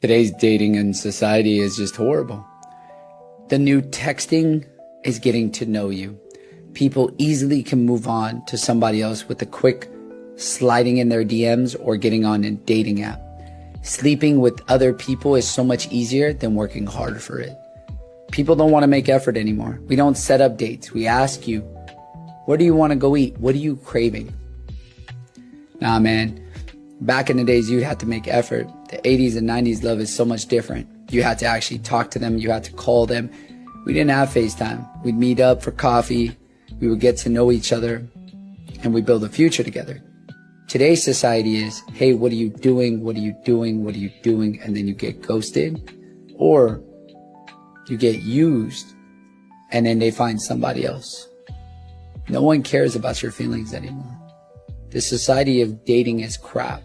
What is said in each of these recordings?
Today's dating and society is just horrible. The new texting is getting to know you. People easily can move on to somebody else with a quick sliding in their DMs or getting on a dating app. Sleeping with other people is so much easier than working harder for it. People don't want to make effort anymore. We don't set up dates. We ask you, where do you want to go eat? What are you craving? Nah, man. Back in the days, you'd have to make effort. The 80s and 90s love is so much different. You had to actually talk to them. You had to call them. We didn't have FaceTime. We'd meet up for coffee. We would get to know each other and we build a future together. Today's society is, hey, what are you doing? What are you doing? What are you doing? And then you get ghosted or you get used and then they find somebody else. No one cares about your feelings anymore. The society of dating is crap.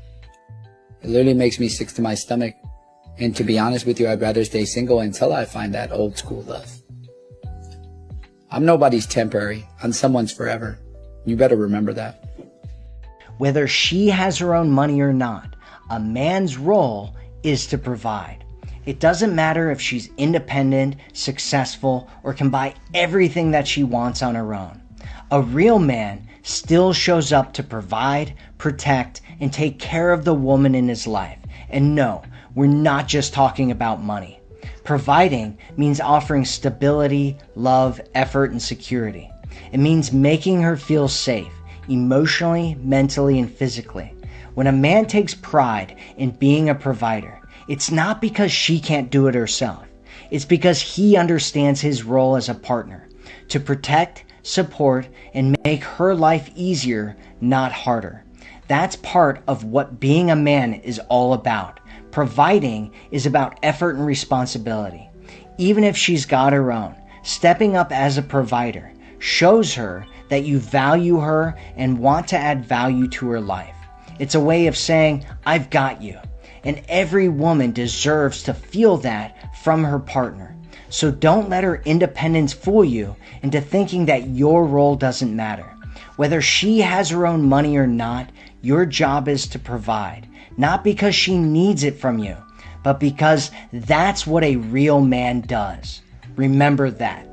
It literally makes me sick to my stomach. And to be honest with you, I'd rather stay single until I find that old school love. I'm nobody's temporary. I'm someone's forever. You better remember that. Whether she has her own money or not, a man's role is to provide. It doesn't matter if she's independent, successful, or can buy everything that she wants on her own. A real man still shows up to provide, protect, and take care of the woman in his life. And no, we're not just talking about money. Providing means offering stability, love, effort, and security. It means making her feel safe, emotionally, mentally, and physically. When a man takes pride in being a provider, it's not because she can't do it herself. It's because he understands his role as a partner to protect, support, and make her life easier, not harder. That's part of what being a man is all about. Providing is about effort and responsibility. Even if she's got her own, stepping up as a provider shows her that you value her and want to add value to her life. It's a way of saying, I've got you. And every woman deserves to feel that from her partner. So don't let her independence fool you into thinking that your role doesn't matter. Whether she has her own money or not, your job is to provide. Not because she needs it from you, but because that's what a real man does. Remember that.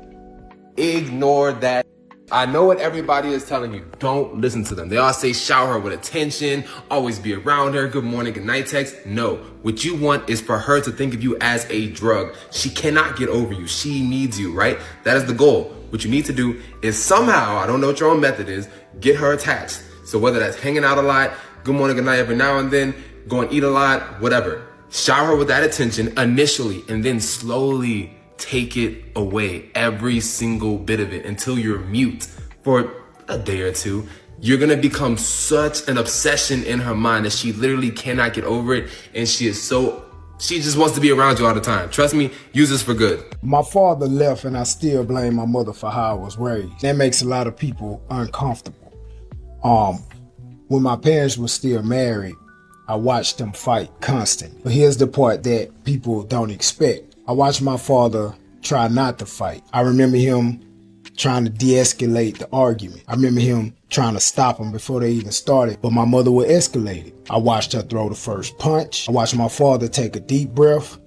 Ignore that. I know what everybody is telling you. Don't listen to them. They all say shower her with attention, always be around her, good morning, good night text. No, what you want is for her to think of you as a drug. She cannot get over you. She needs you, right? That is the goal. What you need to do is somehow, I don't know what your own method is, get her attached. So whether that's hanging out a lot, good morning, good night every now and then, go and eat a lot, whatever. Shower her with that attention initially and then slowly take it away, every single bit of it, until you're mute for a day or two. You're gonna become such an obsession in her mind that she literally cannot get over it, and she just wants to be around you all the time. Trust me, use this for good. My father left and I still blame my mother for how I was raised. That makes a lot of people uncomfortable. When my parents were still married, I watched them fight constantly. But here's the part that people don't expect. I watched my father try not to fight. I remember him trying to de-escalate the argument. I remember him trying to stop them before they even started, but my mother would escalate it. I watched her throw the first punch. I watched my father take a deep breath,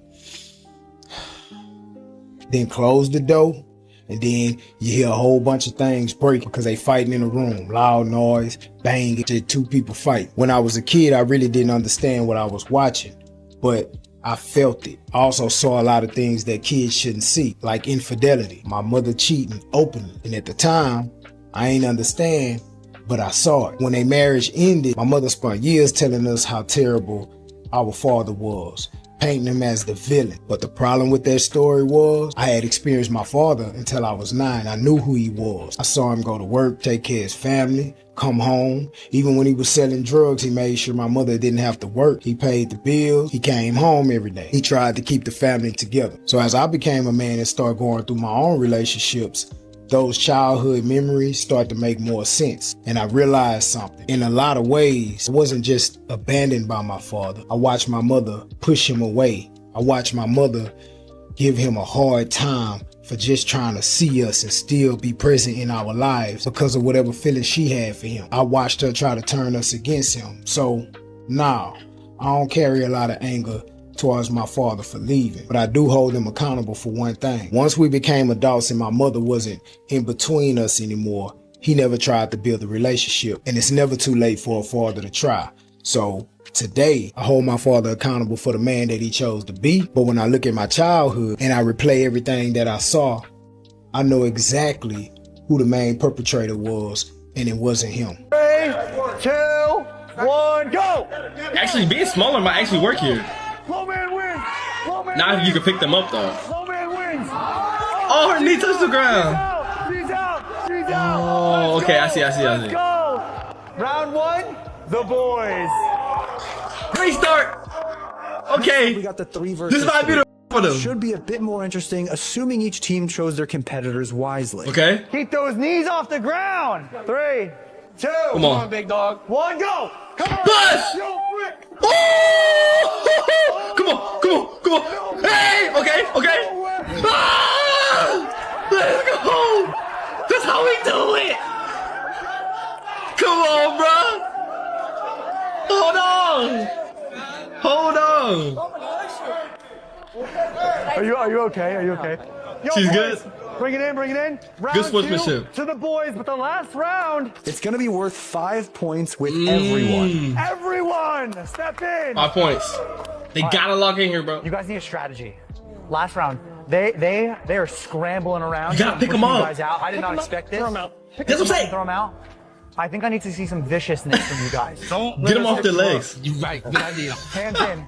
then close the door, and then you hear a whole bunch of things break because they fighting in the room. Loud noise, bang, just two people fight. When I was a kid, I really didn't understand what I was watching, but I felt it. I also saw a lot of things that kids shouldn't see, like infidelity, my mother cheating openly. And at the time, I ain't understand, but I saw it. When their marriage ended, my mother spent years telling us how terrible our father was, painting him as the villain. But the problem with that story was I had experienced my father until I was 9. I knew who he was. I saw him go to work, take care of his family, come home. Even when he was selling drugs, he made sure my mother didn't have to work. He paid the bills. He came home every day. He tried to keep the family together. So as I became a man and started going through my own relationships, those childhood memories start to make more sense. And I realized something. In a lot of ways, I wasn't just abandoned by my father. I watched my mother push him away. I watched my mother give him a hard time for just trying to see us and still be present in our lives because of whatever feelings she had for him. I watched her try to turn us against him. So, no, I don't carry a lot of anger towards my father for leaving, but I do hold him accountable for one thing. Once we became adults and my mother wasn't in between us anymore, he never tried to build a relationship, and it's never too late for a father to try. So today, I hold my father accountable for the man that he chose to be, but when I look at my childhood and I replay everything that I saw, I know exactly who the main perpetrator was, and it wasn't him. 3, 2, 1, go! Actually, being smaller might actually work here. Low man wins! Low man Now wins! you can pick them up though. Low man wins! Oh, her knee touched the ground. She's out! She's out! Oh, okay, I see. Let's go! Round 1, the boys. Great start. Okay, We got the 3 versus this might be 3. the for them. Should be a bit more interesting, assuming each team chose their competitors wisely. Okay, Keep those knees off the ground. 3, 2, come on. big dog. 1, go! Come on! Bust! Yo, Rick! Oh! Come on. Hey, okay. Ah! Let's go. That's how we do it. Come on, bro. Hold on. Are you okay? Are you okay? Yo, She's boys, good. Bring it in. Round Good sportsmanship. 2 to the boys, but the last round, It's going to be worth 5 points with everyone. everyone, step in. 5 points. They gotta lock in here, bro. You guys need a strategy. Last round, they are scrambling around. You gotta pick pushing them up. You guys out. I did not expect this. Throw them out. That's what I'm saying. Throw them out. I think I need to see some viciousness from you guys. Get them off their legs. You right. Good idea. Hands in.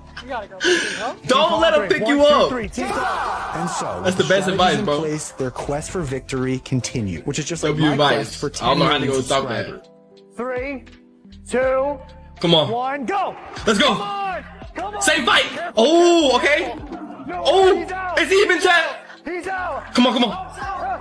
Don't let them pick you 1, 2, up. 3. Team up. And so, That's the with best strategies advice, in bro. place, their quest for victory continue, which is just like That'd be my advice. quest for 10 I don't know how to million go stop subscribers. that. 3, 2, Come on. 1, go. Let's go. Come on. Come on. Same fight. Oh, okay. No, Oh, he's out. it's even, chat. He's out. Come on.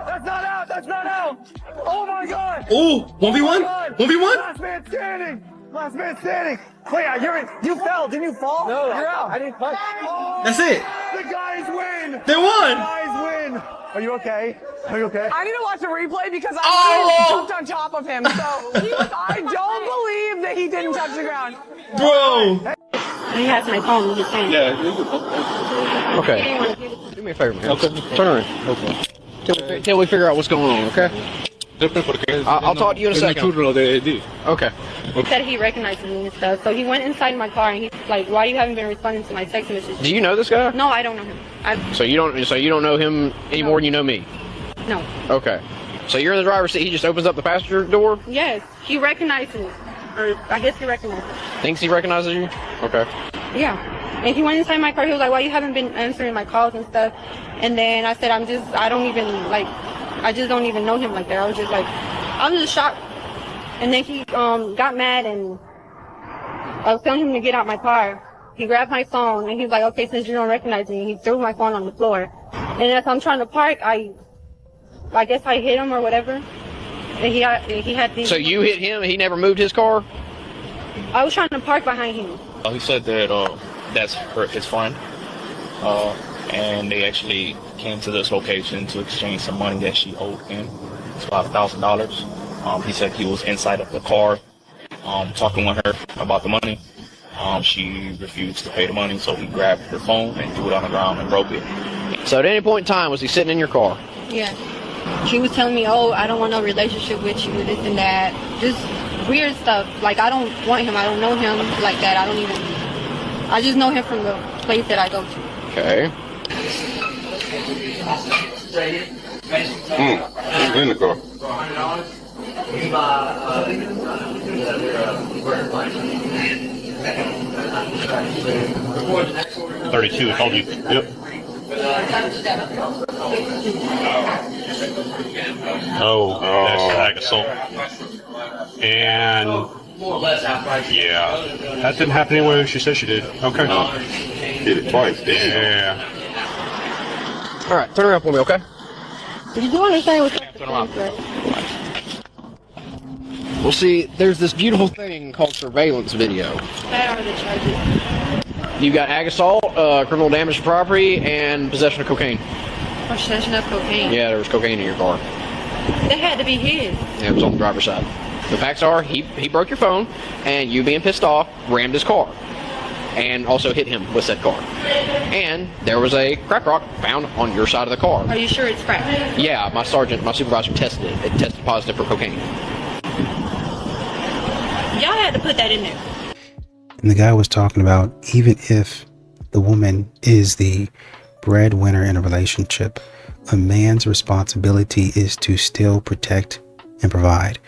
That's not out. That's not out. Oh my God. Oh, 1v1? 1v1? Last man standing. Last man standing. Wait, you're in. You fell. Didn't you fall? No, you're out. I didn't touch. Oh, That's it. the guys win. They The won. guys win. Are you okay? Are you okay? I need to watch a replay because I Oh! jumped on top of him. So I don't believe that he didn't touch the ground. Bro. He has my phone in his hand. Okay. Do me a favor, man. Okay. Turn around. Okay. Till we figure out what's going on, okay? I'll talk to you in a second. Okay. He said he recognized me and stuff. So he went inside my car and he's like, "Why you haven't been responding to my text messages?" Do you know this guy? No, I don't know him. So you don't know him any more than you know me? No. Okay. So you're in the driver's seat, he just opens up the passenger door? Yes, he recognized me. Or I guess he recognized me. Thinks he recognizes you? Okay. Yeah. And he went inside my car. He was like, "Why you haven't been answering my calls and stuff?" And then I said, I just don't even know him like that. I was just shocked. And then he got mad and I was telling him to get out my car. He grabbed my phone and he was like, "Okay, since you don't recognize me," he threw my phone on the floor. And as I'm trying to park, I guess I hit him or whatever. And he had these. So you hit him and he never moved his car? I was trying to park behind him. He said that that's his friend, and they actually came to this location to exchange some money that she owed him. It's about $1,000. He said he was inside of the car, talking with her about the money. She refused to pay the money, so he grabbed her phone and threw it on the ground and broke it. So at any point in time, was he sitting in your car? Yeah. He was telling me, "Oh, I don't want no relationship with you, this and that." Just weird stuff. Like, I don't want him. I don't know him like that. I just know him from the place that I go to. Okay. In the car. 32, I told you. Yep. Oh, that's assault. And yeah, that didn't happen anyway. She said she did. Okay. Did it twice, didn't you? Yeah. All right, turn around for me, okay? You do understand what's Turn around. Well, see, there's this beautiful thing called surveillance video. That are the charges. You got ag assault, criminal damage to property, and possession of cocaine. Possession of cocaine. Yeah, there was cocaine in your car. That had to be his. Yeah, it was on the driver's side. The facts are, he broke your phone, and you being pissed off, rammed his car. and also hit him with said car. And there was a crack rock found on your side of the car. Are you sure it's crack? Yeah, my supervisor tested it. It tested positive for cocaine. Y'all had to put that in there. And the guy was talking about, even if the woman is the breadwinner in a relationship, a man's responsibility is to still protect and provide.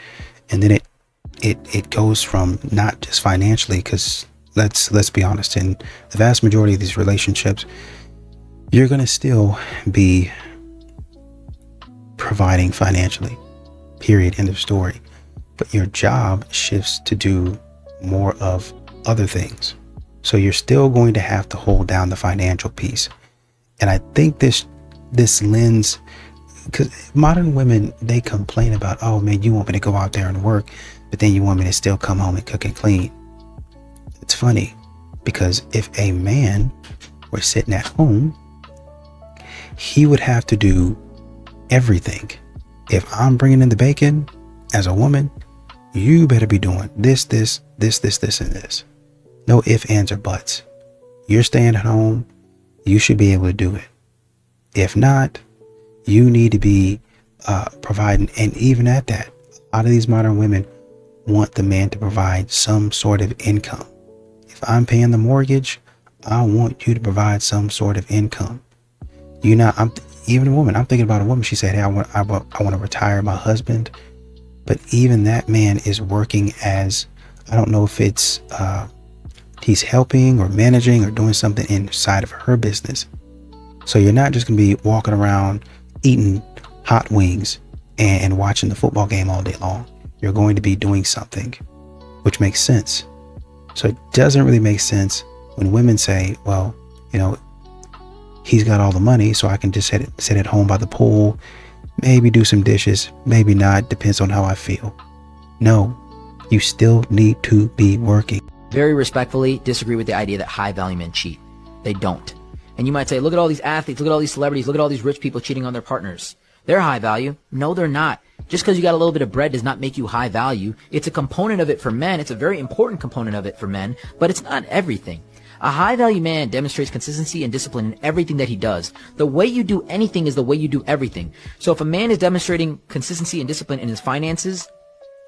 And then it goes from not just financially, because let's be honest, in the vast majority of these relationships, you're going to still be providing financially, period, end of story. But your job shifts to do more of other things. So you're still going to have to hold down the financial piece. And I think this lens, because modern women, they complain about, oh man, you want me to go out there and work, but then you want me to still come home and cook and clean. It's funny, because if a man were sitting at home, he would have to do everything. If I'm bringing in the bacon as a woman, you better be doing this, and this. No ifs, ands, or buts. You're staying at home, you should be able to do it. If not, you need to be providing. And even at that, a lot of these modern women want the man to provide some sort of income. If I'm paying the mortgage, I want you to provide some sort of income. Even a woman, I'm thinking about a woman, she said, hey, I want to retire my husband. But even that man is working as, I don't know if it's he's helping or managing or doing something inside of her business. So you're not just going to be walking around eating hot wings and watching the football game all day long. You're going to be doing something, which makes sense. So it doesn't really make sense when women say, well, he's got all the money, so I can just sit at home by the pool, maybe do some dishes, maybe not, depends on how I feel. No, you still need to be working. Very respectfully disagree with the idea that high value men cheat. They don't. And you might say, look at all these athletes, look at all these celebrities, look at all these rich people cheating on their partners. They're high value. No, they're not. Just because you got a little bit of bread does not make you high value. It's a component of it for men. It's a very important component of it for men, but it's not everything. A high value man demonstrates consistency and discipline in everything that he does. The way you do anything is the way you do everything. So if a man is demonstrating consistency and discipline in his finances,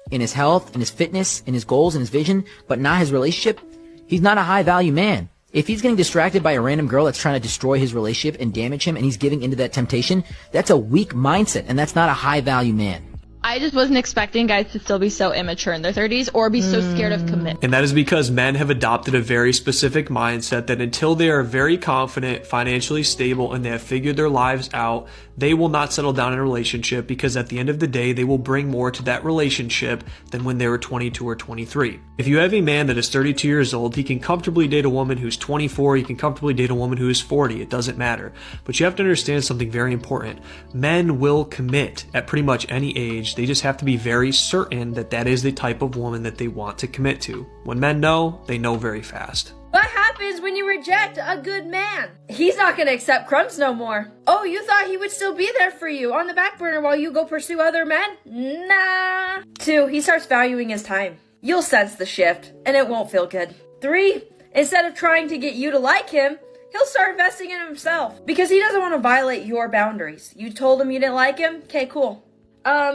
in his health, in his fitness, in his goals, in his vision, but not his relationship, he's not a high value man. If he's getting distracted by a random girl that's trying to destroy his relationship and damage him, and he's giving into that temptation, that's a weak mindset, and that's not a high value man. I just wasn't expecting guys to still be so immature in their 30s or be so scared of commitment. And that is because men have adopted a very specific mindset that until they are very confident, financially stable, and they have figured their lives out, they will not settle down in a relationship, because at the end of the day, they will bring more to that relationship than when they were 22 or 23. If you have a man that is 32 years old, he can comfortably date a woman who's 24, he can comfortably date a woman who is 40, it doesn't matter. But you have to understand something very important. Men will commit at pretty much any age. They just have to be very certain that that is the type of woman that they want to commit to. When men know, they know very fast. What happens when you reject a good man? He's not gonna accept crumbs no more. Oh, you thought he would still be there for you on the back burner while you go pursue other men? Nah. 2, he starts valuing his time. You'll sense the shift, and it won't feel good. 3, instead of trying to get you to like him, he'll start investing in himself because he doesn't want to violate your boundaries. You told him you didn't like him? Okay, cool.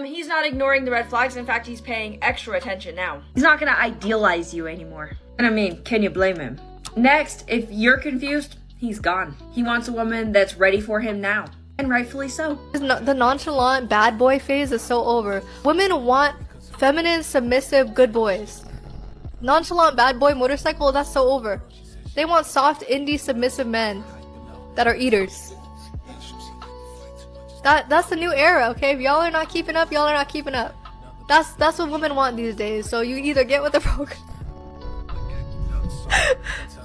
He's not ignoring the red flags. In fact, he's paying extra attention now. He's not gonna idealize you anymore. And I mean, can you blame him? Next, if you're confused, he's gone. He wants a woman that's ready for him now. And rightfully so. The nonchalant bad boy phase is so over. Women want feminine, submissive, good boys. Nonchalant bad boy motorcycle, that's so over. They want soft, indie, submissive men that are eaters. That's the new era, okay? If y'all are not keeping up, y'all are not keeping up. That's what women want these days. So you either get with the program.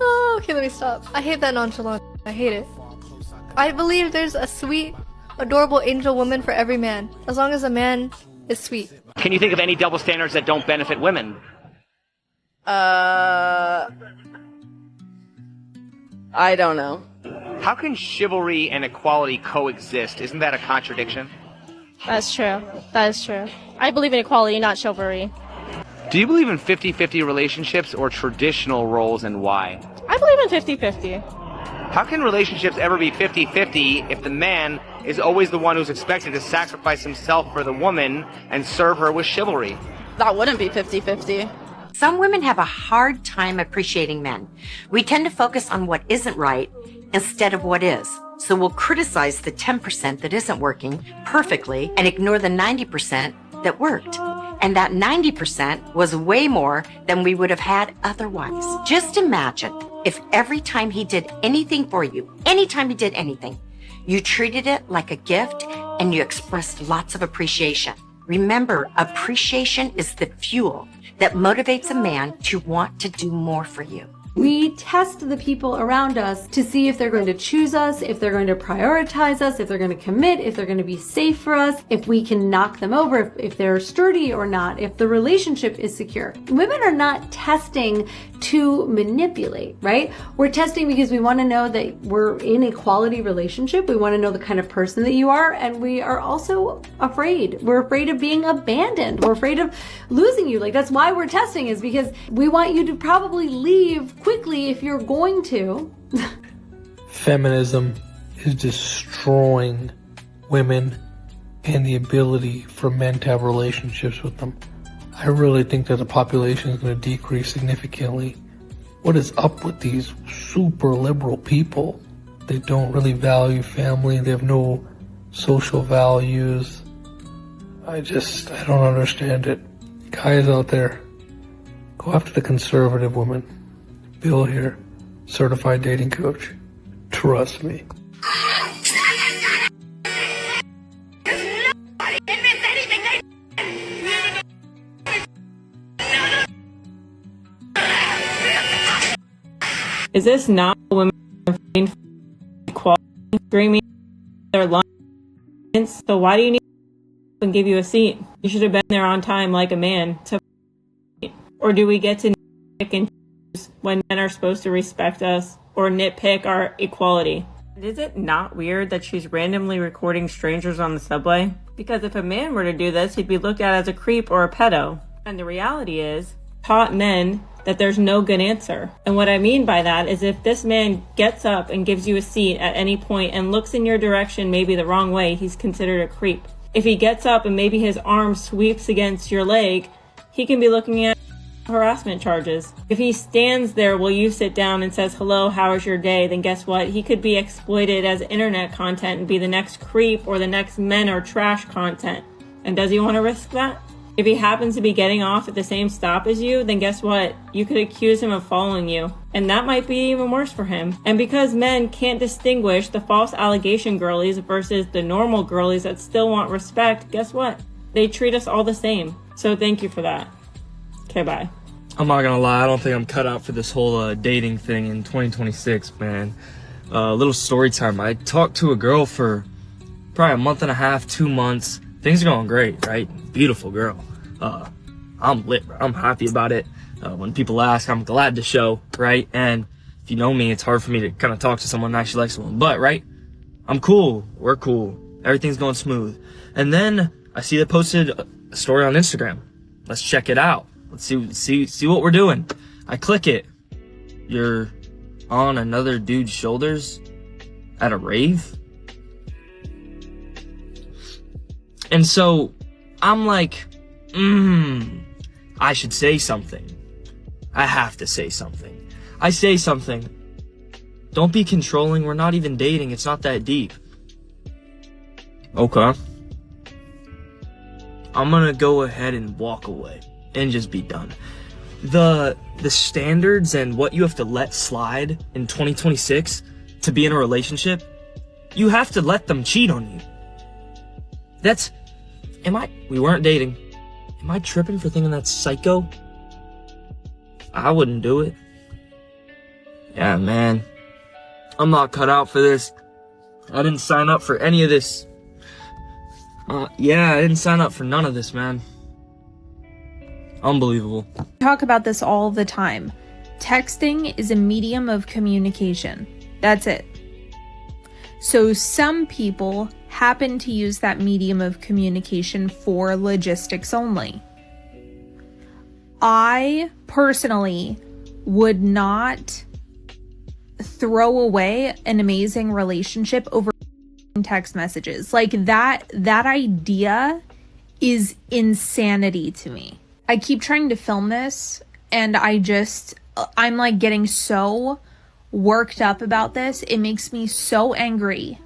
Oh, okay, let me stop. I hate that nonchalant. I hate it. I believe there's a sweet, adorable angel woman for every man, as long as a man is sweet. Can you think of any double standards that don't benefit women? I don't know. How can chivalry and equality coexist? Isn't that a contradiction? That's true. That is true. I believe in equality, not chivalry. Do you believe in 50-50 relationships or traditional roles, and why? I believe in 50-50. How can relationships ever be 50-50 if the man is always the one who's expected to sacrifice himself for the woman and serve her with chivalry? That wouldn't be 50-50. Some women have a hard time appreciating men. We tend to focus on what isn't right instead of what is. So we'll criticize the 10% that isn't working perfectly and ignore the 90% that worked. And that 90% was way more than we would have had otherwise. Just imagine if every time he did anything for you, anytime he did anything, you treated it like a gift and you expressed lots of appreciation. Remember, appreciation is the fuel that motivates a man to want to do more for you. We test the people around us to see if they're going to choose us, if they're going to prioritize us, if they're going to commit, if they're going to be safe for us, if we can knock them over, if they're sturdy or not, if the relationship is secure. Women are not testing to manipulate, right? We're testing because we want to know that we're in a quality relationship. We want to know the kind of person that you are, and we are also afraid. We're afraid of being abandoned. We're afraid of losing you. Like, that's why we're testing, is because we want you to probably leave quickly if you're going to. Feminism is destroying women and the ability for men to have relationships with them. I really think that the population is going to decrease significantly. What is up with these super liberal people? They don't really value family. They have no social values. I don't understand it. Guys out there, go after the conservative women. Bill here, certified dating coach. Trust me. Is this not women fighting for equality, screaming their lungs? So why do you need and give you a seat? You should have been there on time like a man. Or do we get to nitpick and choose when men are supposed to respect us, or nitpick our equality? And is it not weird that she's randomly recording strangers on the subway? Because if a man were to do this, he'd be looked at as a creep or a pedo. And the reality is, taught men that there's no good answer. And what I mean by that is, if this man gets up and gives you a seat at any point and looks in your direction maybe the wrong way, he's considered a creep. If he gets up and maybe his arm sweeps against your leg, he can be looking at harassment charges. If he stands there while you sit down and says, "Hello, how is your day?" then guess what? He could be exploited as internet content and be the next creep or the next men or trash content. And does he want to risk that? If he happens to be getting off at the same stop as you, then guess what? You could accuse him of following you. And that might be even worse for him. And because men can't distinguish the false allegation girlies versus the normal girlies that still want respect, guess what? They treat us all the same. So thank you for that. Okay, bye. I'm not gonna lie, I don't think I'm cut out for this whole dating thing in 2026, man. Little story time. I talked to a girl for probably a month and a half, 2 months. Things are going great, right? Beautiful girl. I'm lit, bro. I'm happy about it. When people ask, I'm glad to show, right? And if you know me, it's hard for me to kind of talk to someone and actually like someone. But, right? I'm cool. We're cool. Everything's going smooth. And then I see they posted a story on Instagram. Let's check it out. Let's see what we're doing. I click it. You're on another dude's shoulders at a rave? And so I'm like, I should say something. I have to say something. I say something. Don't be controlling. We're not even dating. It's not that deep. Okay. I'm gonna go ahead and walk away and just be done. The standards and what you have to let slide in 2026 to be in a relationship, you have to let them cheat on you. We weren't dating. Am I tripping for thinking that's psycho? I wouldn't do it. Yeah, man. I'm not cut out for this. I didn't sign up for any of this. I didn't sign up for none of this, man. Unbelievable. We talk about this all the time. Texting is a medium of communication. That's it. So some people happen to use that medium of communication for logistics only. I personally would not throw away an amazing relationship over text messages. Like that idea is insanity to me. I keep trying to film this and I'm like getting so worked up about this. It makes me so angry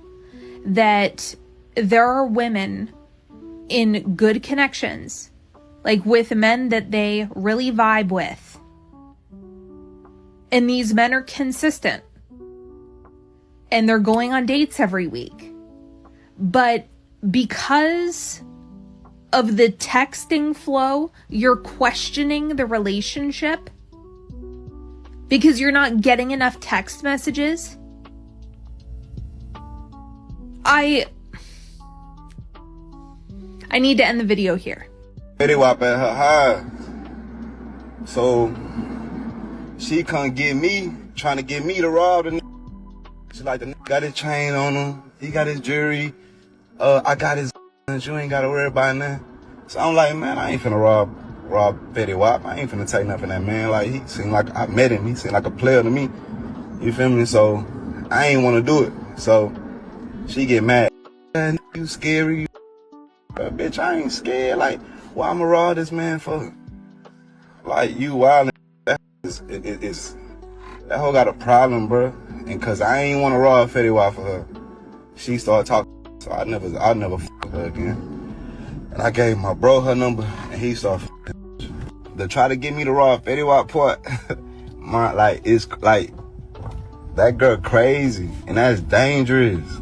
that there are women in good connections, like with men that they really vibe with, and these men are consistent and they're going on dates every week, but because of the texting flow, you're questioning the relationship because you're not getting enough text messages. I need to end the video here. Fetty Wap at her high. So she come get me, trying to get me to rob the She like, the got his chain on him, he got his jewelry, I got his you ain't gotta worry about nothing. So I'm like, man, I ain't finna rob Fetty Wap. I ain't finna take nothing from that man. Like, he seemed like, I met him, he seemed like a player to me. You feel me? So I ain't wanna do it. So she get mad. Man, you scary. Bitch, I ain't scared. Like, why I'ma rob this man for? Like, you wildin'. That hoe got a problem, bro. And cause I ain't wanna rob Fetty Wap for her, she started talking. So I never f with her again. And I gave my bro her number, and he started to try to get me to rob Fetty Wap part. It's like that girl crazy, and that's dangerous.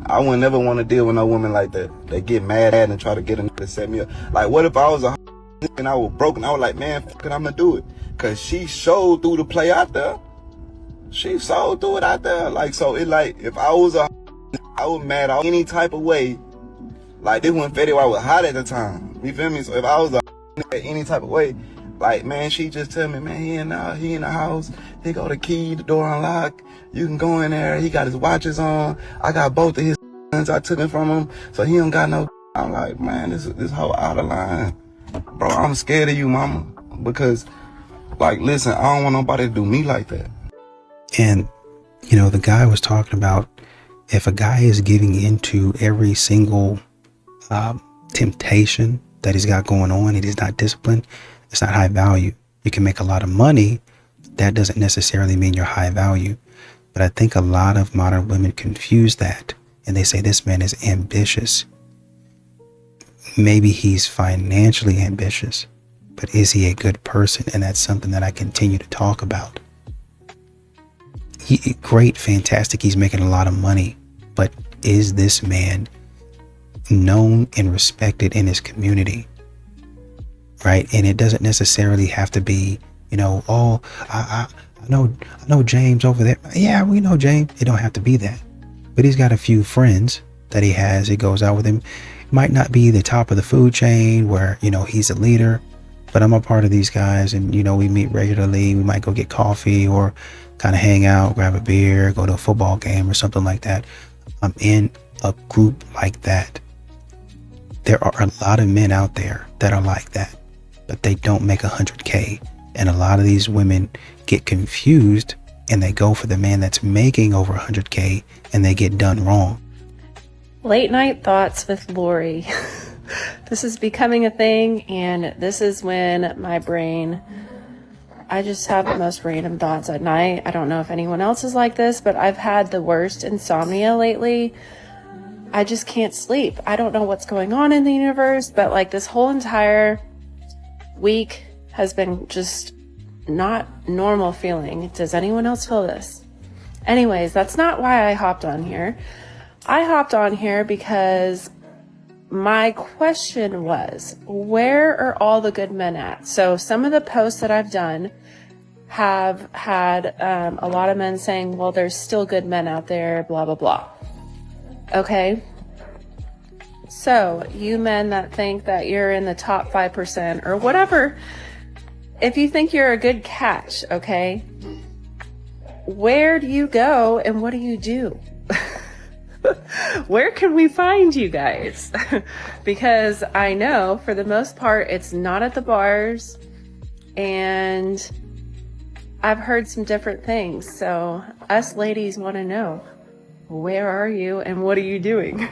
I would never want to deal with no woman like that. They get mad at and try to get a nigga to set me up. Like, what if I was a and I was broken? I was like, man, fuck it, I'm gonna do it. Cause she showed through the play out there. She showed through it out there. Like, so it like, if I was a I was mad all any type of way. Like, this when Fetty Wap was hot at the time. You feel me? So if I was a any type of way, like, man, she just tell me, man, he in the house. He got the key, the door unlocked. You can go in there. He got his watches on. I got both of his I took it from him, so he don't got no. I'm like, man, this whole out of line. Bro, I'm scared of you, mama. Because, like, listen, I don't want nobody to do me like that. And, you know, the guy was talking about if a guy is giving into every single temptation that he's got going on and he's not disciplined, it's not high value. You can make a lot of money. That doesn't necessarily mean you're high value. But I think a lot of modern women confuse that. And they say this man is ambitious. Maybe he's financially ambitious, but is he a good person? And that's something that I continue to talk about. Great, fantastic. He's making a lot of money, but is this man known and respected in his community? Right? And it doesn't necessarily have to be, you know, oh, I know James over there. Yeah, we know James. It don't have to be that. But he's got a few friends that he has. He goes out with him. Might not be the top of the food chain where, you know, he's a leader, but I'm a part of these guys and, you know, we meet regularly. We might go get coffee or kind of hang out, grab a beer, go to a football game or something like that. I'm in a group like that. There are a lot of men out there that are like that, but they don't make 100K. And a lot of these women get confused and they go for the man that's making over 100K and they get done wrong. Late night thoughts with Lori. This is becoming a thing, and this is when my brain, I just have the most random thoughts at night. I don't know if anyone else is like this, but I've had the worst insomnia lately. I just can't sleep. I don't know what's going on in the universe, but like this whole entire week has been just not normal feeling. Does anyone else feel this? Anyways, that's not why I hopped on here. I hopped on here because my question was, where are all the good men at? So some of the posts that I've done have had a lot of men saying, well, there's still good men out there, blah, blah, blah. Okay. So you men that think that you're in the top 5% or whatever, if you think you're a good catch, okay, where do you go and what do you do? Where can we find you guys? Because I know for the most part, it's not at the bars. and I've heard some different things. So us ladies want to know, where are you and what are you doing?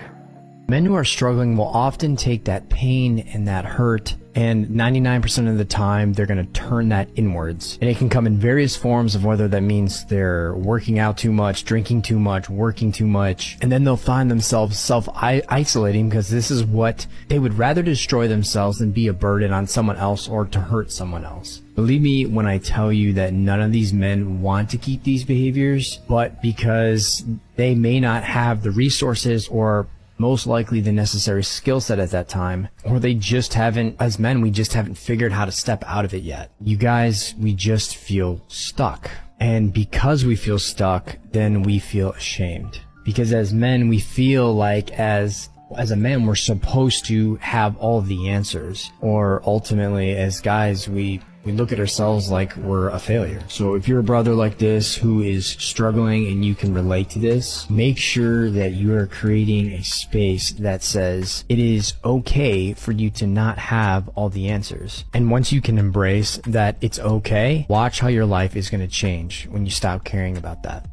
Men who are struggling will often take that pain and that hurt, and 99% of the time they're going to turn that inwards. And it can come in various forms of whether that means they're working out too much, drinking too much, working too much, and then they'll find themselves self-isolating because this is what they would rather destroy themselves than be a burden on someone else or to hurt someone else. Believe me when I tell you that none of these men want to keep these behaviors, but because they may not have the resources or most likely the necessary skill set at that time, or they just haven't, as men, we just haven't figured how to step out of it yet. You guys, we just feel stuck. And because we feel stuck, then we feel ashamed. Because as men, we feel like as a man, we're supposed to have all of the answers. Or ultimately, as guys, we look at ourselves like we're a failure. So if you're a brother like this who is struggling and you can relate to this, make sure that you are creating a space that says it is okay for you to not have all the answers. And once you can embrace that it's okay, watch how your life is going to change when you stop caring about that.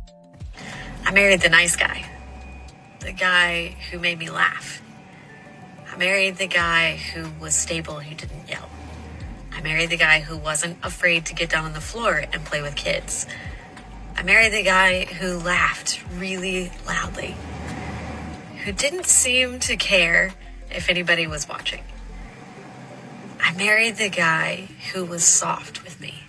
I married the nice guy. The guy who made me laugh. I married the guy who was stable, who didn't yell. I married the guy who wasn't afraid to get down on the floor and play with kids. I married the guy who laughed really loudly, who didn't seem to care if anybody was watching. I married the guy who was soft with me,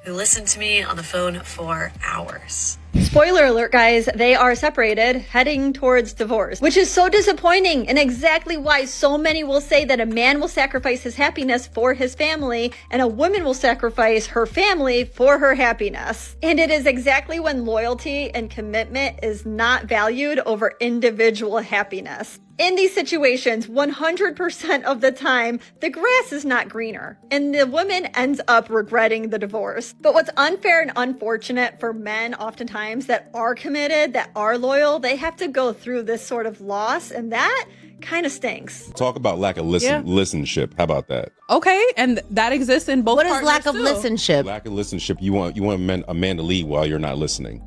who listened to me on the phone for hours. Spoiler alert, guys, they are separated, heading towards divorce, which is so disappointing and exactly why so many will say that a man will sacrifice his happiness for his family and a woman will sacrifice her family for her happiness. And it is exactly when loyalty and commitment is not valued over individual happiness. In these situations, 100% of the time, the grass is not greener, and the woman ends up regretting the divorce. But what's unfair and unfortunate for men oftentimes that are committed, that are loyal, they have to go through this sort of loss, and that kind of stinks. Talk about lack of listenership. How about that? Okay, and that exists in both. What is lack of listenership? Lack of listenership. You want a man to lead while you're not listening.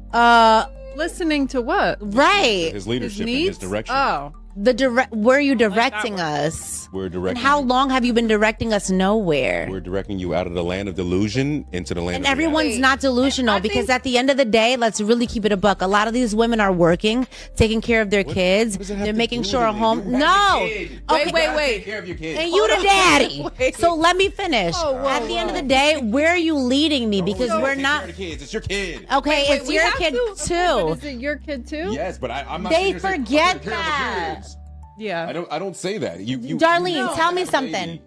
Listening to what? Right. His leadership and his direction. Oh. Where are you directing us? We're directing. And how long have you been directing us nowhere? We're directing you out of the land of delusion into the land and of everyone's reality. not delusional because at the end of the day, let's really keep it a buck. A lot of these women are working, taking care of their kids. They're making sure a home. No. Wait. Take care of your kids. And you the daddy. So let me finish. At the end of the day, where are you leading me? Because we're not. It's your kid. Okay, it's your kid too. Is it your kid too? Yes, but I'm not. They forget that. Yeah. I don't say that. Darlene, tell me something.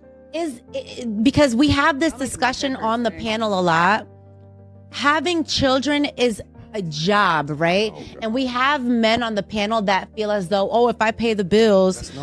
Because we have this discussion on the panel a lot. Having children is a job, right? And we have men on the panel that feel as though, if I pay the bills, it's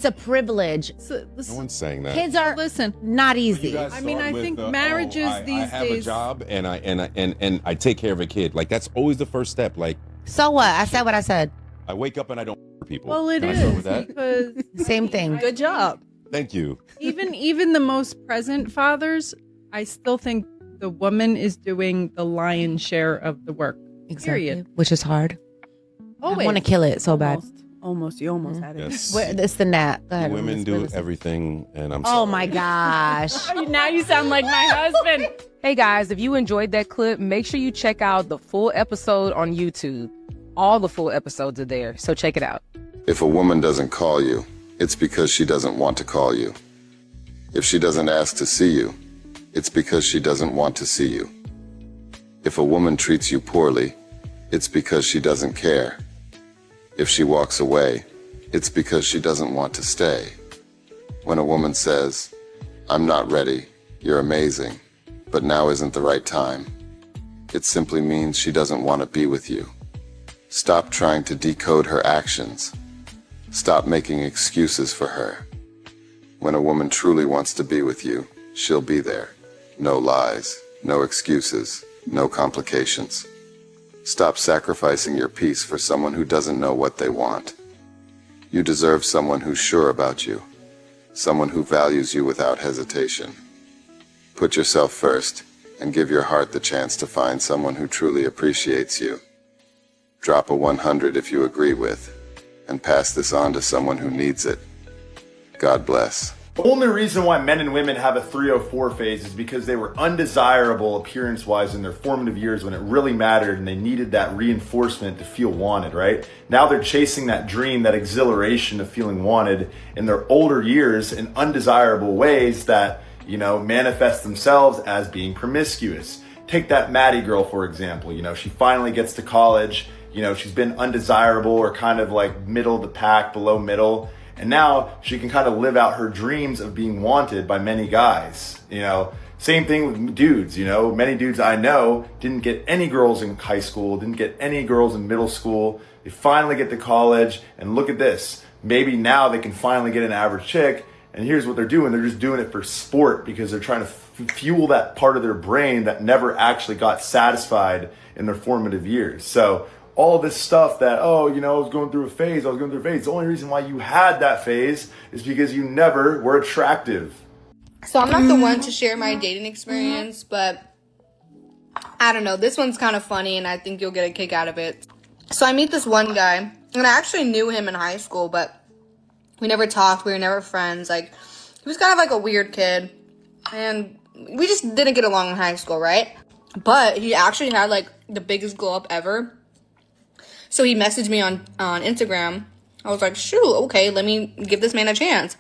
a privilege. No one's saying that. Kids are not easy. I mean, I think marriages these I have days. a job and I take care of a kid. Like that's always the first step. Like. So what? I said what I said. I wake up and I don't for people. Well, it Can I start is with that? because same thing. Good job. Thank you. Even the most present fathers, I still think the woman is doing the lion's share of the work. Exactly. Period. Which is hard. Always. I want to kill it so bad. Almost. You almost had it. Yes. It's the gnat. Go ahead. Women do everything, and I'm sorry. Oh my gosh. Now you sound like my husband. Hey guys, if you enjoyed that clip, make sure you check out the full episode on YouTube. All the full episodes are there, so check it out. If a woman doesn't call you, it's because she doesn't want to call you. If she doesn't ask to see you, it's because she doesn't want to see you. If a woman treats you poorly, it's because she doesn't care. If she walks away, it's because she doesn't want to stay. When a woman says, "I'm not ready, you're amazing, but now isn't the right time," it simply means she doesn't want to be with you. Stop trying to decode her actions. Stop making excuses for her. When a woman truly wants to be with you, she'll be there. No lies, no excuses, no complications. Stop sacrificing your peace for someone who doesn't know what they want. You deserve someone who's sure about you. someone who values you without hesitation. Put yourself first and give your heart the chance to find someone who truly appreciates you. Drop a 100 if you agree with, and pass this on to someone who needs it. God bless. The only reason why men and women have a 304 phase is because they were undesirable appearance-wise in their formative years when it really mattered and they needed that reinforcement to feel wanted, right? Now they're chasing that dream, that exhilaration of feeling wanted in their older years in undesirable ways that, manifest themselves as being promiscuous. Take that Maddie girl, for example. She finally gets to college. She's been undesirable or kind of like middle of the pack, below middle. And now she can kind of live out her dreams of being wanted by many guys. Same thing with dudes. Many dudes I know didn't get any girls in high school, didn't get any girls in middle school. They finally get to college, and look at this. Maybe now they can finally get an average chick. And here's what they're doing. They're just doing it for sport because they're trying to fuel that part of their brain that never actually got satisfied in their formative years. So all this stuff that, I was going through a phase. The only reason why you had that phase is because you never were attractive. So I'm not the one to share my dating experience, but I don't know. This one's kind of funny, and I think you'll get a kick out of it. So I meet this one guy, and I actually knew him in high school, but we never talked. We were never friends. He was kind of like a weird kid, and we just didn't get along in high school, right? But he actually had, the biggest glow up ever. So he messaged me on Instagram. I was like, shoot, okay, let me give this man a chance.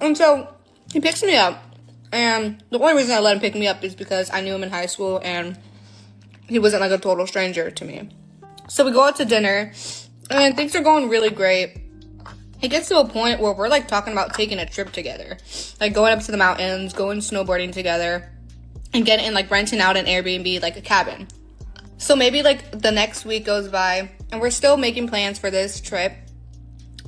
And so he picks me up. And the only reason I let him pick me up is because I knew him in high school and he wasn't a total stranger to me. So we go out to dinner and things are going really great. It gets to a point where we're talking about taking a trip together. Going up to the mountains, going snowboarding together, and renting out an Airbnb, a cabin. So maybe the next week goes by and we're still making plans for this trip.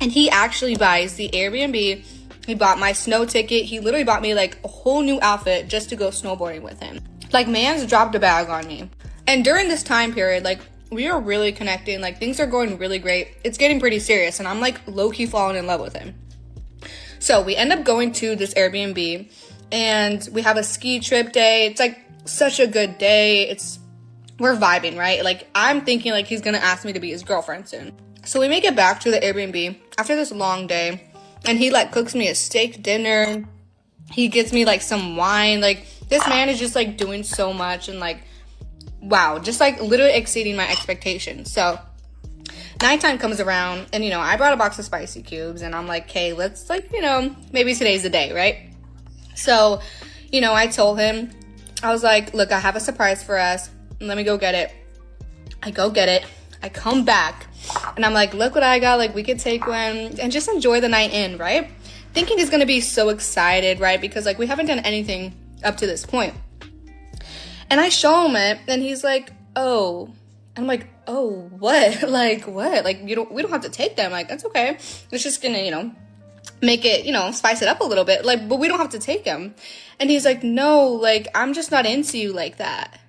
And he actually buys the Airbnb. He bought my snow ticket. He literally bought me a whole new outfit just to go snowboarding with him. Man's dropped a bag on me. And during this time period, we are really connecting. Things are going really great. It's getting pretty serious. And I'm low-key falling in love with him. So we end up going to this Airbnb and we have a ski trip day. It's such a good day. We're vibing, right? I'm thinking he's gonna ask me to be his girlfriend soon. So we make it back to the Airbnb after this long day, and he cooks me a steak dinner. He gets me some wine. This man is just doing so much and wow, just literally exceeding my expectations. So nighttime comes around and I brought a box of spicy cubes and I'm okay, let's maybe today's the day, right? So, I told him, I was look, I have a surprise for us. Let me go get it. I go get it. I come back and I'm look what I got. We could take one and just enjoy the night in, right? Thinking he's going to be so excited, right? Because we haven't done anything up to this point. And I show him it and he's oh. And I'm oh, what? What? We don't have to take them. That's okay. It's just going to, make it, spice it up a little bit. But we don't have to take them. And he's no, I'm just not into you like that.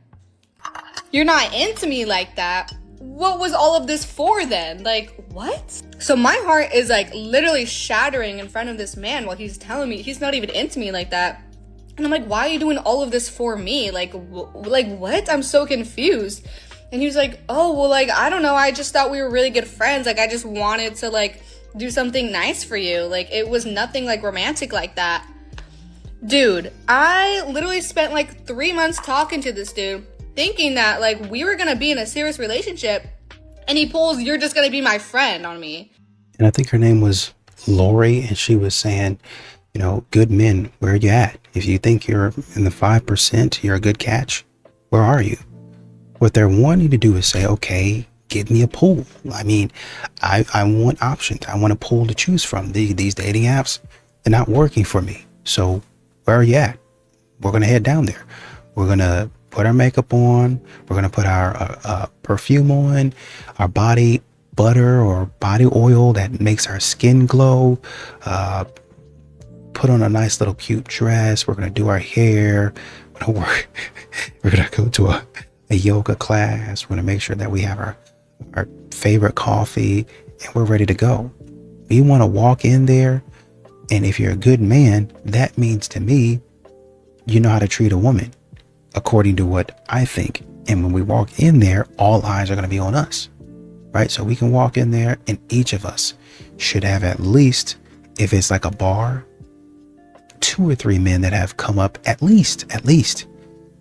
You're not into me like that. What was all of this for then? What? So my heart is literally shattering in front of this man while he's telling me he's not even into me like that. And I'm why are you doing all of this for me? What? I'm so confused. And he was oh, well, I don't know. I just thought we were really good friends. I just wanted to do something nice for you. It was nothing romantic like that. Dude, I literally spent 3 months talking to this dude, thinking that we were gonna be in a serious relationship, and he pulls, you're just gonna be my friend on me. And I think her name was Lori, and she was saying, good men, where are you at? If you think you're in the 5%, you're a good catch, where are you? What they're wanting to do is say, okay, get me a pool. I want options. I want a pool to choose from. These dating apps, they're not working for me. So where are you at? We're gonna head down there. We're gonna put our makeup on. We're going to put our perfume on, our body butter or body oil that makes our skin glow. Put on a nice little cute dress. We're going to do our hair. We're going to go to a yoga class. We're going to make sure that we have our favorite coffee and we're ready to go. We want to walk in there And if you're a good man, that means to me, you know how to treat a woman according to what I think. And when we walk in there, all eyes are going to be on us, right? So we can walk in there and each of us should have at least, if it's like a bar, 2 or 3 men that have come up, at least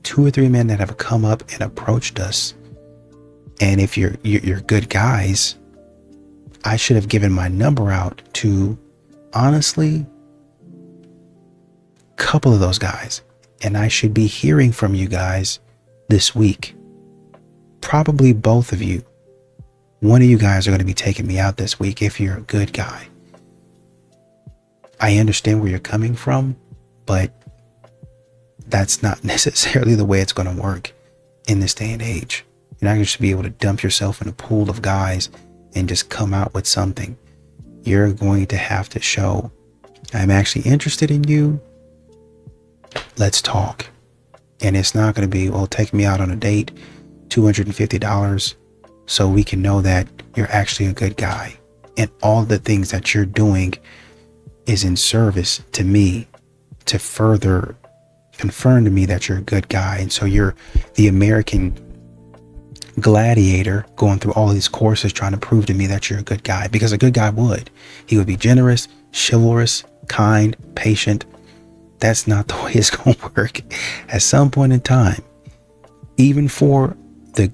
2 or 3 men that have come up and approached us. And if you're good guys, I should have given my number out to, honestly, a couple of those guys. And I should be hearing from you guys this week. Probably both of you. One of you guys are going to be taking me out this week if you're a good guy. I understand where you're coming from, but that's not necessarily the way it's going to work in this day and age. You're not going to be able to dump yourself in a pool of guys and just come out with something. You're going to have to show, I'm actually interested in you. Let's talk. And it's not going to be, well, take me out on a date, $250, so we can know that you're actually a good guy. And all the things that you're doing is in service to me to further confirm to me that you're a good guy. And so you're the American gladiator going through all these courses trying to prove to me that you're a good guy, because a good guy would. He would be generous, chivalrous, kind, patient. That's not the way it's going to work. At some point in time, even for the,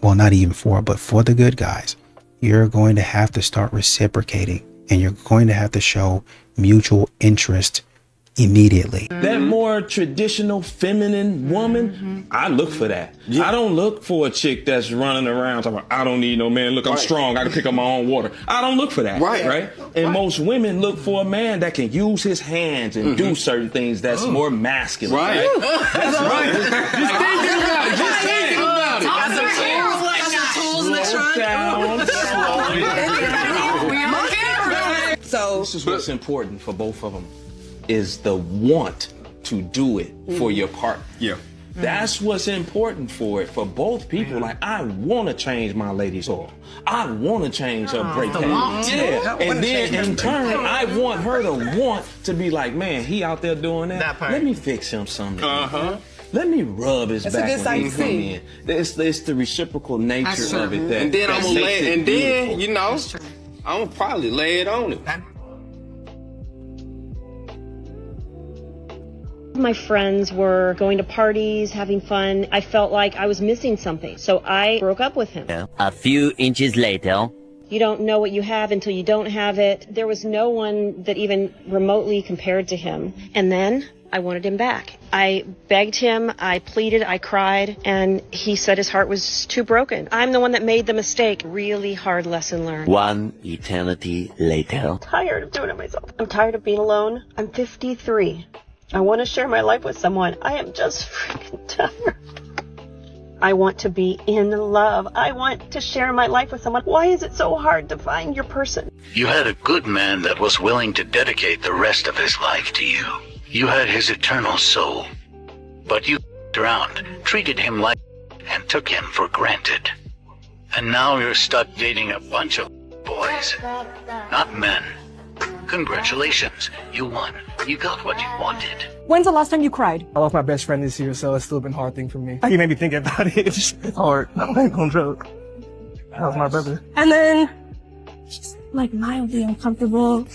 well, not even for, but for the good guys, you're going to have to start reciprocating, and you're going to have to show mutual interest immediately. That more traditional feminine woman, I look for that. I don't look for a chick that's running around talking about, I don't need no man. Look, I'm strong. I can pick up my own water. I don't look for that. Right. And most women look for a man that can use his hands and do certain things that's more masculine. Right. That's right. Just thinking about it. Just thinking about it. So this is what's important for both of them, is the want to do it for your partner. Yeah. That's what's important for it, for both people. Like, I want to change my lady's oil. I want to change her brake pad. Yeah. And then in turn, I want her to want to be like, man, he out there doing that. Let me fix him something. Let me rub his back when he come in. It's the reciprocal nature of it. That, and then I'm gonna lay it, and beautiful. then, you know, I'm gonna probably lay it on him. My friends were going to parties, having fun. I felt like I was missing something, so I broke up with him. A few inches later. You don't know what you have until you don't have it. There was no one that even remotely compared to him. And then I wanted him back. I begged him, I pleaded, I cried, and he said his heart was too broken. I'm the one that made the mistake. Really hard lesson learned. One eternity later. I'm tired of doing it myself. I'm tired of being alone. I'm 53. I want to share my life with someone. I am just freaking tired. I want to be in love. I want to share my life with someone. Why is it so hard to find your person? You had a good man that was willing to dedicate the rest of his life to you. You had his eternal soul. But you around, treated him like and took him for granted. And now you're stuck dating a bunch of boys, not men. Congratulations, you won. You got what you wanted. When's the last time you cried? I lost my best friend this year, so it's still been a hard thing for me. You made me think about it. It's hard. I ain't gonna joke. That was my brother. And then, just like mildly uncomfortable.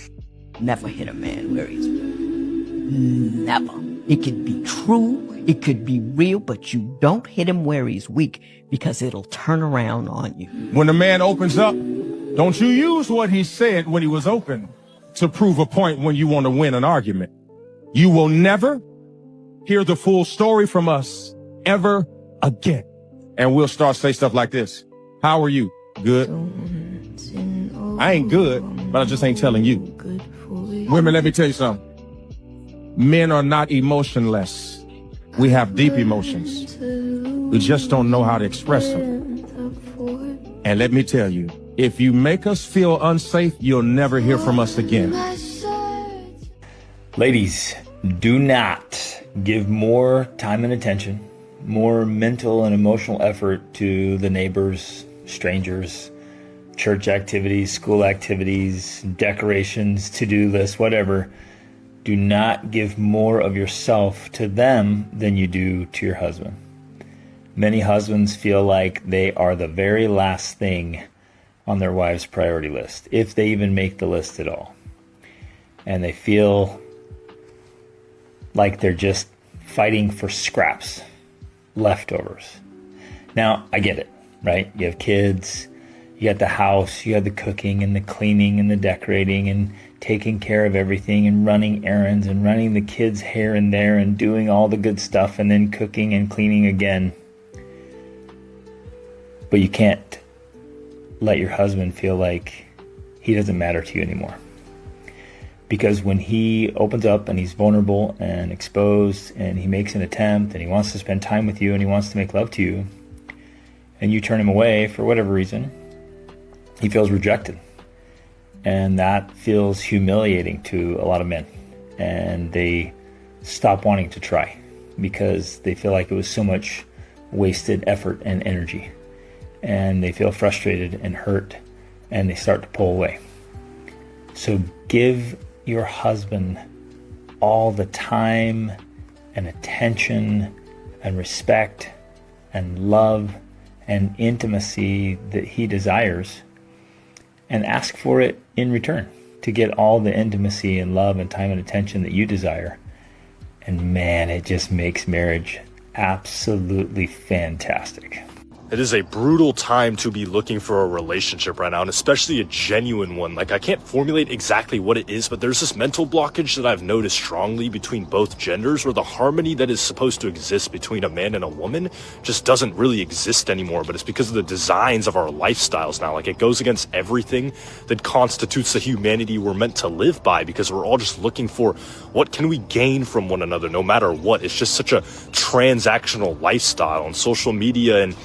Never hit a man where he's never. It could be true, it could be real, but you don't hit him where he's weak, because it'll turn around on you. When a man opens up, don't you use what he said when he was open to prove a point when you want to win an argument. You will never hear the full story from us ever again. And we'll start to say stuff like this. How are you? Good. I ain't good, but I just ain't telling you. Women, let me tell you something. Men are not emotionless. We have deep emotions. We just don't know how to express them. And let me tell you, if you make us feel unsafe, you'll never hear from us again. Ladies, do not give more time and attention, more mental and emotional effort to the neighbors, strangers, church activities, school activities, decorations, to-do lists, whatever. Do not give more of yourself to them than you do to your husband. Many husbands feel like they are the very last thing on their wife's priority list, if they even make the list at all. And they feel like they're just fighting for scraps, leftovers. Now, I get it, right? You have kids, you got the house, you have the cooking and the cleaning and the decorating and taking care of everything and running errands and running the kids here and there and doing all the good stuff and then cooking and cleaning again. But you can't let your husband feel like he doesn't matter to you anymore. Because when he opens up and he's vulnerable and exposed and he makes an attempt and he wants to spend time with you and he wants to make love to you, and you turn him away for whatever reason, he feels rejected. And that feels humiliating to a lot of men. And they stop wanting to try because they feel like it was so much wasted effort and energy. And they feel frustrated and hurt, and they start to pull away. So give your husband all the time and attention and respect and love and intimacy that he desires, and ask for it in return to get all the intimacy and love and time and attention that you desire. And man, it just makes marriage absolutely fantastic. It is a brutal time to be looking for a relationship right now, and especially a genuine one. Like, I can't formulate exactly what it is, but there's this mental blockage that I've noticed strongly between both genders, where the harmony that is supposed to exist between a man and a woman just doesn't really exist anymore. But it's because of the designs of our lifestyles now. Like, it goes against everything that constitutes the humanity we're meant to live by, because we're all just looking for what can we gain from one another no matter what. It's just such a transactional lifestyle, and social media and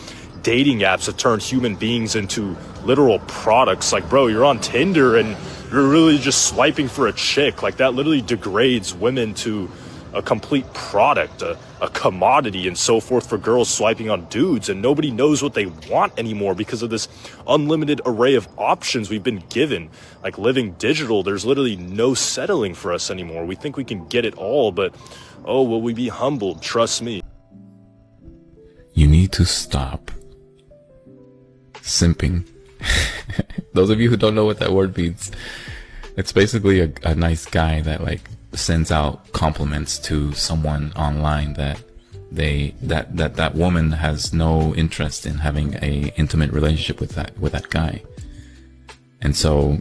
dating apps have turned human beings into literal products. Like, bro, you're on Tinder and you're really just swiping for a chick. Like, that literally degrades women to a complete product, a commodity, and so forth, for girls swiping on dudes. And nobody knows what they want anymore because of this unlimited array of options we've been given. Like, living digital, there's literally no settling for us anymore. We think we can get it all, but oh, will we be humbled? Trust me. You need to stop simping. Those of you who don't know what that word means, it's basically a nice guy that like sends out compliments to someone online that that woman has no interest in having a intimate relationship with that guy. And so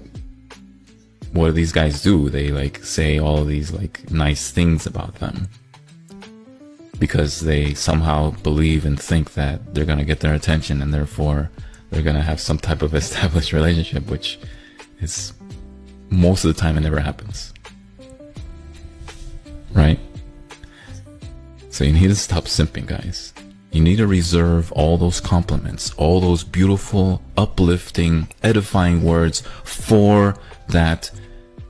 what do these guys do? They like say all of these like nice things about them because they somehow believe and think that they're gonna get their attention, and therefore they're gonna have some type of established relationship, which is most of the time it never happens, right? So you need to stop simping, guys. You need to reserve all those compliments, all those beautiful, uplifting, edifying words for that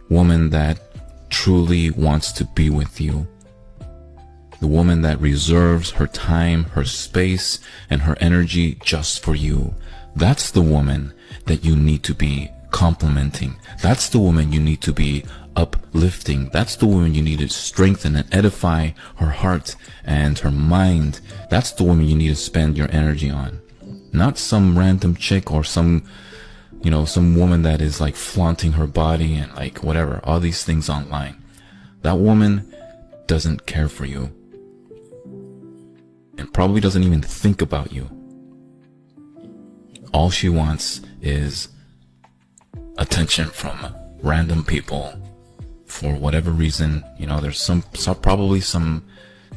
woman that truly wants to be with you. The woman that reserves her time, her space, and her energy just for you. That's the woman that you need to be complimenting. That's the woman you need to be uplifting. That's the woman you need to strengthen and edify her heart and her mind. That's the woman you need to spend your energy on. Not some random chick or some woman that is like flaunting her body and like whatever, all these things online. That woman doesn't care for you and probably doesn't even think about you. All she wants is attention from random people for whatever reason. There's probably some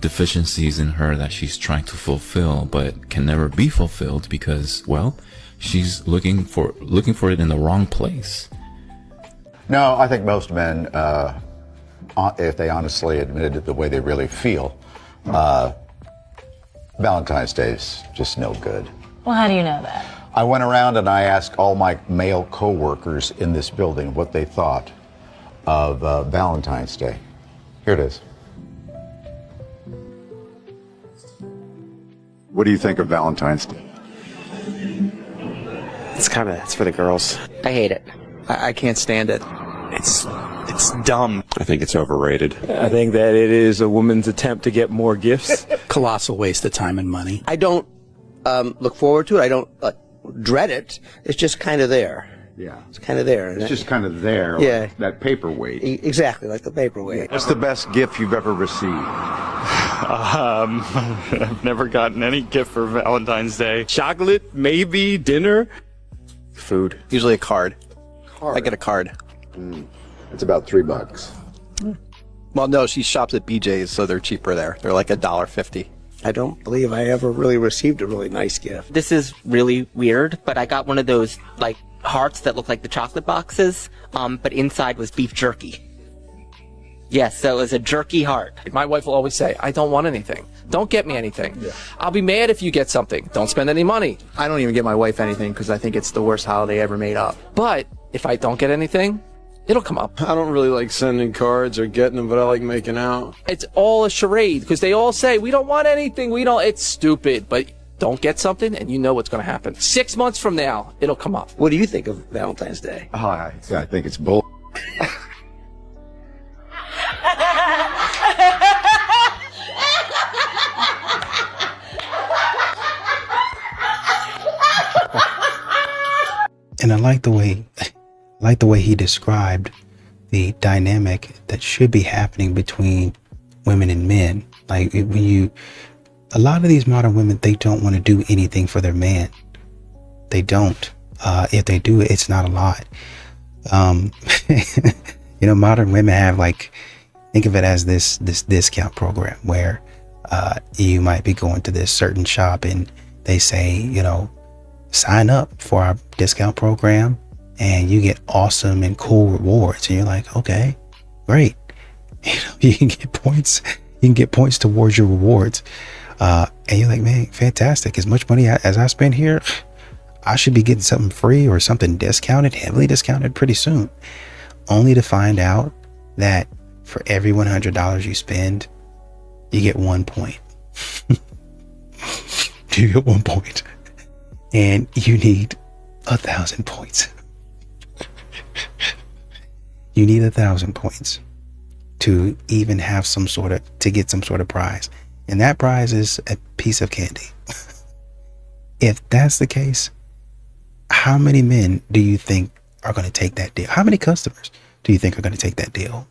deficiencies in her that she's trying to fulfill but can never be fulfilled because, well, she's looking for it in the wrong place. No, I think most men, if they honestly admitted it the way they really feel, Valentine's Day is just no good. Well, how do you know that? I went around and I asked all my male co-workers in this building what they thought of Valentine's Day. Here it is. What do you think of Valentine's Day? It's for the girls. I hate it. I can't stand it. It's dumb. I think it's overrated. I think that it is a woman's attempt to get more gifts. Colossal waste of time and money. I don't look forward to it. I don't dread it. It's just kind of there. Yeah. It's kind of there. It's just kind of there. Yeah. Like that paperweight. Exactly, like the paperweight. What's the best gift you've ever received? I've never gotten any gift for Valentine's Day. Chocolate, maybe, dinner. Food. Usually a card. I get a card. It's about $3. Well, no, she shops at BJ's, so they're cheaper there. They're like $1.50. I don't believe I ever really received a really nice gift. This is really weird, but I got one of those like hearts that look like the chocolate boxes, but inside was beef jerky. Yes, so it was a jerky heart. My wife will always say, I don't want anything. Don't get me anything. Yeah. I'll be mad if you get something. Don't spend any money. I don't even get my wife anything because I think it's the worst holiday ever made up. But if I don't get anything, it'll come up. I don't really like sending cards or getting them, but I like making out. It's all a charade because they all say, we don't want anything. It's stupid, but don't get something and you know what's going to happen. 6 months from now, it'll come up. What do you think of Valentine's Day? Oh, I think it's bull. And I like the way he described the dynamic that should be happening between women and men. Like a lot of these modern women, they don't want to do anything for their man. They don't. If they do, it's not a lot. Modern women have think of it as this discount program where you might be going to this certain shop and they say, sign up for our discount program and you get awesome and cool rewards. And you're like, okay, great. You can get points. You can get points towards your rewards. And you're like, man, fantastic. As much money as I spend here, I should be getting something free or something discounted, heavily discounted pretty soon. Only to find out that for every $100 you spend, you get 1 point. You get 1 point. And you need 1,000 points. You need 1,000 points to even have to get some sort of prize. And that prize is a piece of candy. If that's the case, how many men do you think are going to take that deal? How many customers do you think are going to take that deal?